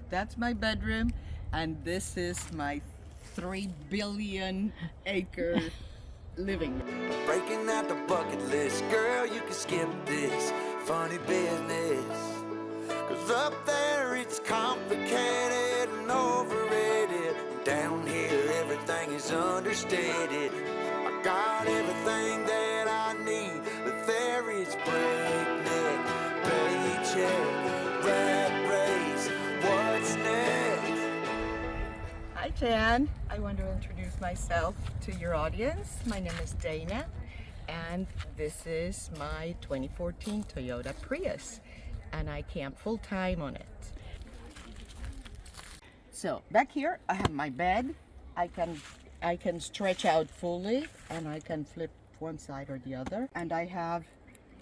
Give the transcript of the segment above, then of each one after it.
That's my bedroom, and this is my 3 billion acre living room. Breaking out the bucket list, girl, you can skip this funny business. Cause up there it's complicated and overrated. Down here everything is understated. I got everything that I need, but there is breakneck, paycheck, rat race. What's next? Hi Jan, I want to introduce myself to your audience. My name is Dana, and this is my 2014 Toyota Prius, and I camp full time on it. So back here I have my bed. I can stretch out fully, and I can flip one side or the other, and I have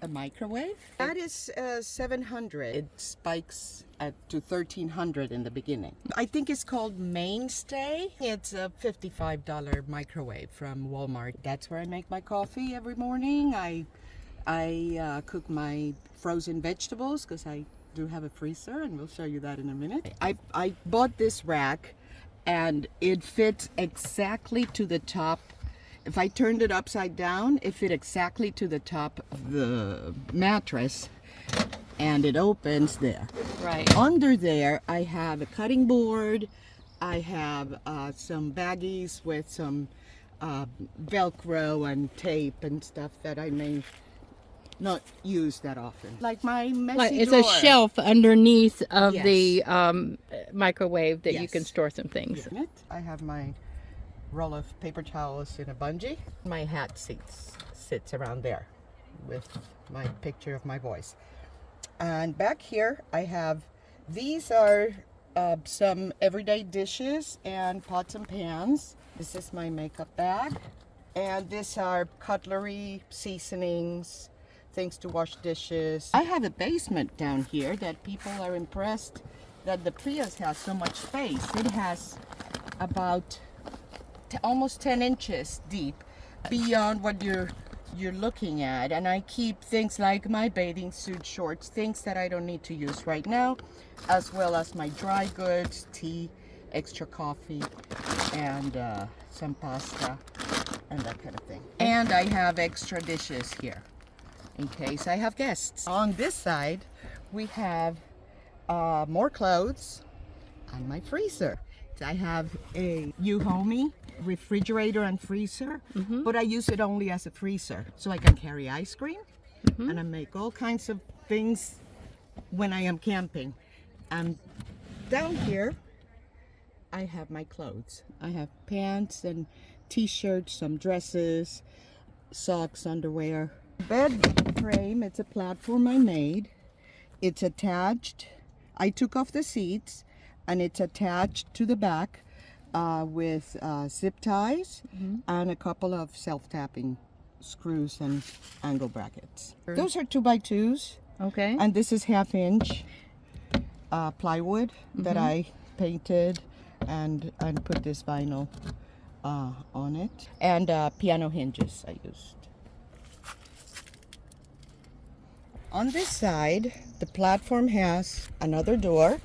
a microwave. That is 700. It spikes to 1300 in the beginning. I think it's called Mainstay. It's a $55 microwave from Walmart. That's where I make my coffee every morning. I cook my frozen vegetables because I do have a freezer, and we'll show you that in a minute. I bought this rack, and it fits exactly to the top. If I turned it upside down, it fit exactly to the top of the mattress, and it opens there. Right. Under there, I have a cutting board. I have some baggies with some Velcro and tape and stuff that I may not use that often. Like my messy It's drawer. a shelf underneath of Yes. the microwave that you Yes. can store some things. In it. I have my roll of paper towels in a bungee. My hat sits around there with my picture of my voice. And back here I have, these are some everyday dishes and pots and pans. This is my makeup bag. And these are cutlery, seasonings, things to wash dishes. I have a basement down here that people are impressed that the Prius has so much space. It has about almost 10 inches deep beyond what you're looking at, and I keep things like my bathing suit, shorts, things that I don't need to use right now, as well as my dry goods, tea, extra coffee, and some pasta and that kind of thing. And I have extra dishes here in case I have guests. On this side we have more clothes and my freezer. I have a U-Homey refrigerator and freezer, but I use it only as a freezer, so I can carry ice cream and I make all kinds of things when I am camping. And down here I have my clothes. I have pants and t-shirts, some dresses, socks, underwear. Bed frame, it's a platform I made. It's attached. I took off the seats, and it's attached to the back with zip ties and a couple of self-tapping screws and angle brackets. Those are 2x2s. Okay. And this is 1/2 inch plywood that I painted and put this vinyl on it. And piano hinges I used. On this side, the platform has another door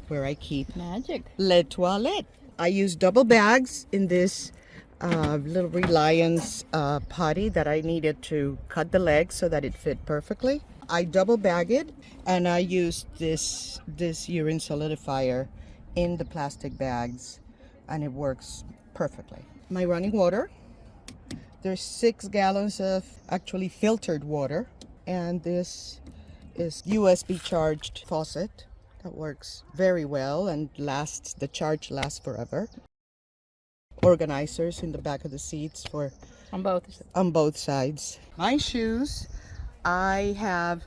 where I keep Magic. le toilette. I use double bags in this little Reliance potty that I needed to cut the legs so that it fit perfectly. I double bag it, and I used this urine solidifier in the plastic bags, and it works perfectly. My running water. There's 6 gallons of actually filtered water, and this is USB charged faucet that works very well and the charge lasts forever. Organizers in the back of the seats on both sides. My shoes I have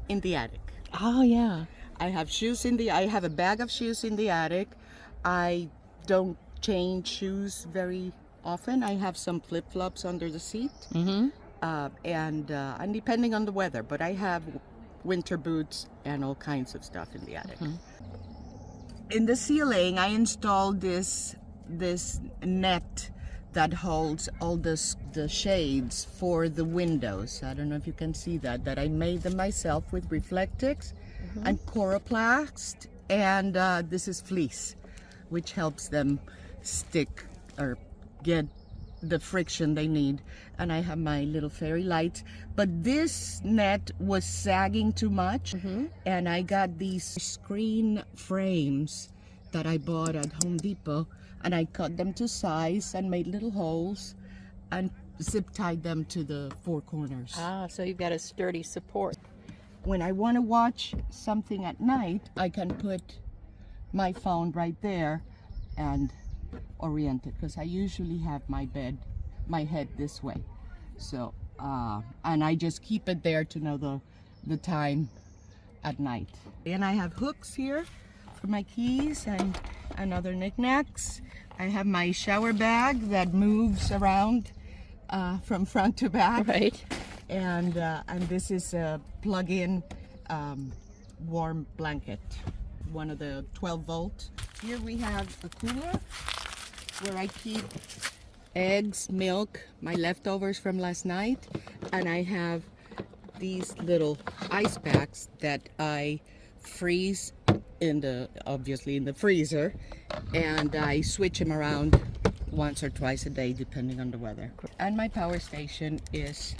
in the attic. Oh yeah. I have a bag of shoes in the attic. I don't change shoes very often. I have some flip-flops under the seat, and depending on the weather, but I have winter boots and all kinds of stuff in the attic. In the ceiling, I installed this net that holds all the shades for the windows. I don't know if you can see that I made them myself with Reflectix. and coroplast, and this is fleece, which helps them stick or get the friction they need. And I have my little fairy lights, but this net was sagging too much, and I got these screen frames that I bought at Home Depot, and I cut them to size and made little holes and zip tied them to the four corners. Ah, so you've got a sturdy support. When I want to watch something at night, I can put my phone right there and orient it, because I usually have my head this way. So, and I just keep it there to know the time at night. And I have hooks here for my keys and other knickknacks. I have my shower bag that moves around from front to back. Right. And this is a plug-in warm blanket, one of the 12-volt. Here we have a cooler where I keep eggs, milk, my leftovers from last night, and I have these little ice packs that I freeze obviously in the freezer, and I switch them around once or twice a day depending on the weather. And my power station is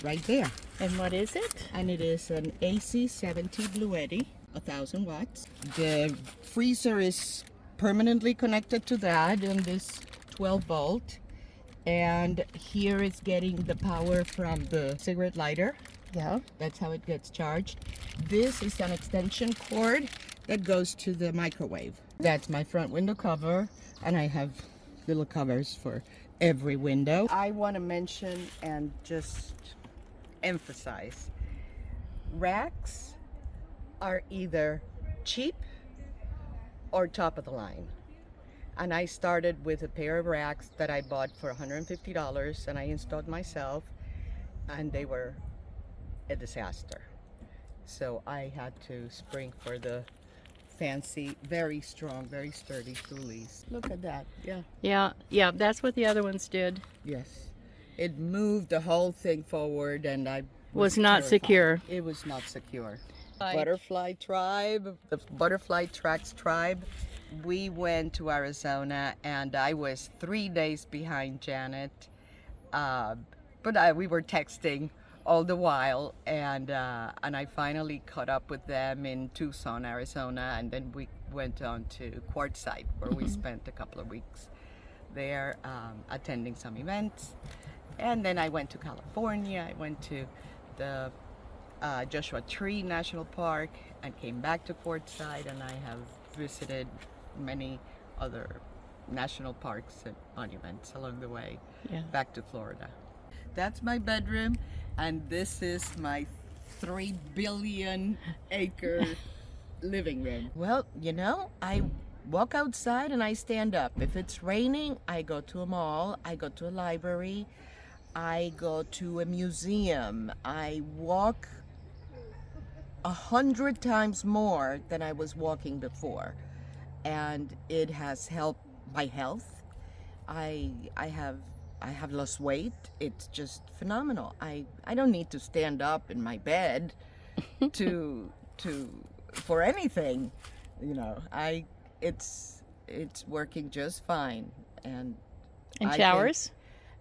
right there. And what is it? And it is an AC70 Bluetti, 1000 watts. The freezer is permanently connected to that in this 12-volt. And here it's getting the power from the cigarette lighter. Yeah. That's how it gets charged. This is an extension cord that goes to the microwave. That's my front window cover, and I have little covers for every window. I want to mention and just emphasize, racks are either cheap or top of the line. And I started with a pair of racks that I bought for $150, and I installed myself, and they were a disaster. So I had to spring for the fancy, very strong, very sturdy Thule's. Look at that. Yeah. Yeah, that's what the other ones did. Yes. It moved the whole thing forward, and I Was not terrified. secure. It was not secure. Butterfly tribe, the Butterfly Tracks tribe. We went to Arizona, and I was 3 days behind Janet, but we were texting all the while, and I finally caught up with them in Tucson, Arizona, and then we went on to Quartzsite, where we spent a couple of weeks there attending some events. And then I went to California. I went to the Joshua Tree National Park and came back to Quartzsite, and I have visited many other national parks and monuments along the way back to Florida. That's my bedroom, and this is my 3 billion acre living room. Well, you know, I walk outside and I stand up. If it's raining, I go to a mall, I go to a library, I go to a museum. I walk 100 times more than I was walking before, and it has helped my health. I have lost weight. It's just phenomenal. I don't need to stand up in my bed for anything, you know. It's working just fine. And showers?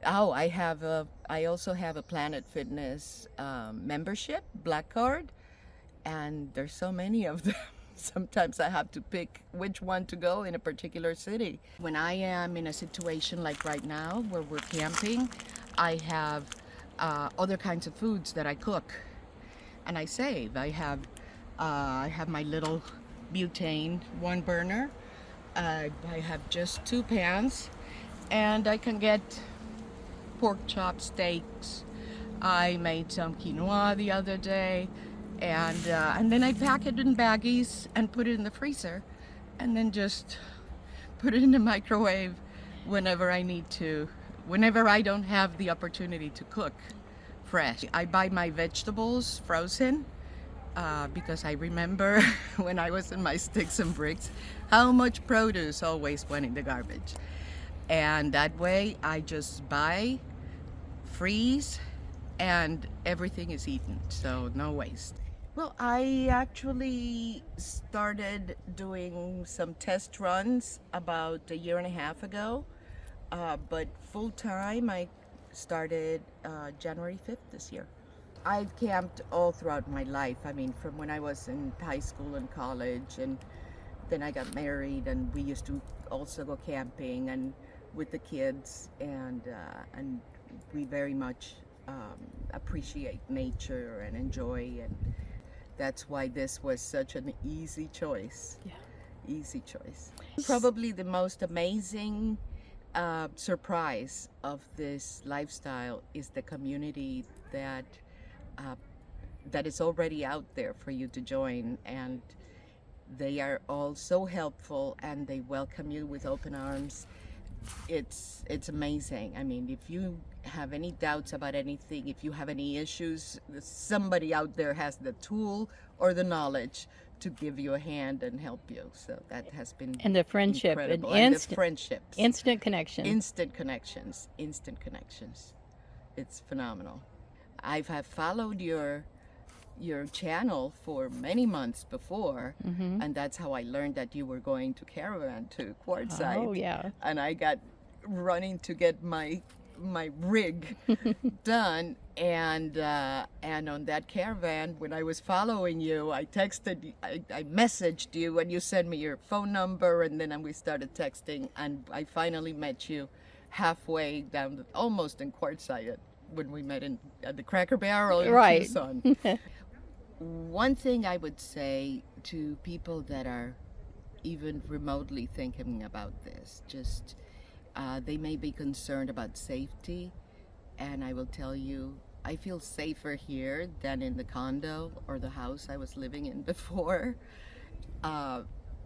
I also have a Planet Fitness membership, Black Card, and there's so many of them. Sometimes I have to pick which one to go in a particular city. When I am in a situation like right now where we're camping, I have other kinds of foods that I cook, and I save. I have my little butane 1 burner. I have just 2 pans, and I can get pork chop steaks. I made some quinoa the other day, and then I pack it in baggies and put it in the freezer, and then just put it in the microwave whenever I need to, whenever I don't have the opportunity to cook fresh. I buy my vegetables frozen because I remember when I was in my sticks and bricks how much produce always went in the garbage. And that way I just buy, freeze, and everything is eaten, so no waste. Well, I actually started doing some test runs about a year and a half ago, but full time I started January 5th this year. I've camped all throughout my life. I mean, from when I was in high school and college, and then I got married, and we used to also go camping and with the kids, and we very much appreciate nature and enjoy, and that's why this was such an easy choice. Yeah. Easy choice. Probably the most amazing surprise of this lifestyle is the community that is already out there for you to join, and they are all so helpful and they welcome you with open arms. It's amazing. I mean, if you have any doubts about anything, if you have any issues, somebody out there has the tool or the knowledge to give you a hand and help you. So that has been And the friendship, incredible. and The friendships, instant connection. instant connections. It's phenomenal. Have followed your channel for many months before, and that's how I learned that you were going to caravan to Quartzsite. Oh, yeah. And I got running to get my rig done, and on that caravan, when I was following you, I messaged you, and you sent me your phone number, and then we started texting, and I finally met you halfway down, almost in Quartzsite, when we met at the Cracker Barrel in Right. Tucson. One thing I would say to people that are even remotely thinking about this, just they may be concerned about safety, and I will tell you, I feel safer here than in the condo or the house I was living in before.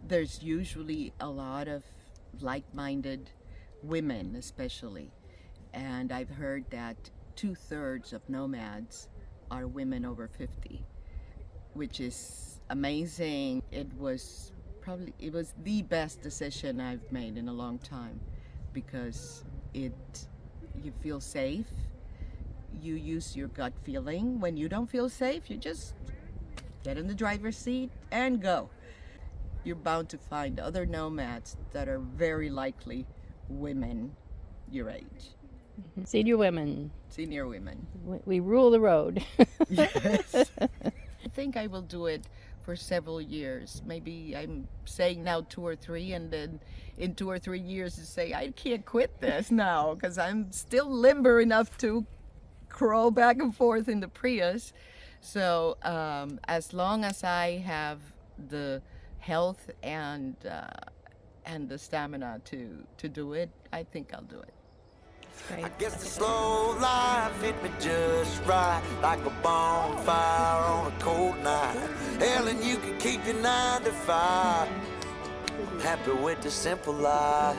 There's usually a lot of like-minded women, especially, and I've heard that 2/3 of nomads are women over 50, which is amazing. It was the best decision I've made in a long time, because you feel safe. You use your gut feeling. When you don't feel safe, you just get in the driver's seat and go. You're bound to find other nomads that are very likely women your age. Senior women, Senior women. we rule the road. Yes. I think I will do it for several years. Maybe I'm saying now 2 or 3, and then in 2 or 3 years to say, I can't quit this now, because I'm still limber enough to crawl back and forth in the Prius. So as long as I have the health and the stamina to do it, I think I'll do it. Great. I guess the slow life hit me just right, like a bonfire on a cold night. Hell, and you can keep your 9 to 5. I'm happy with the simple life.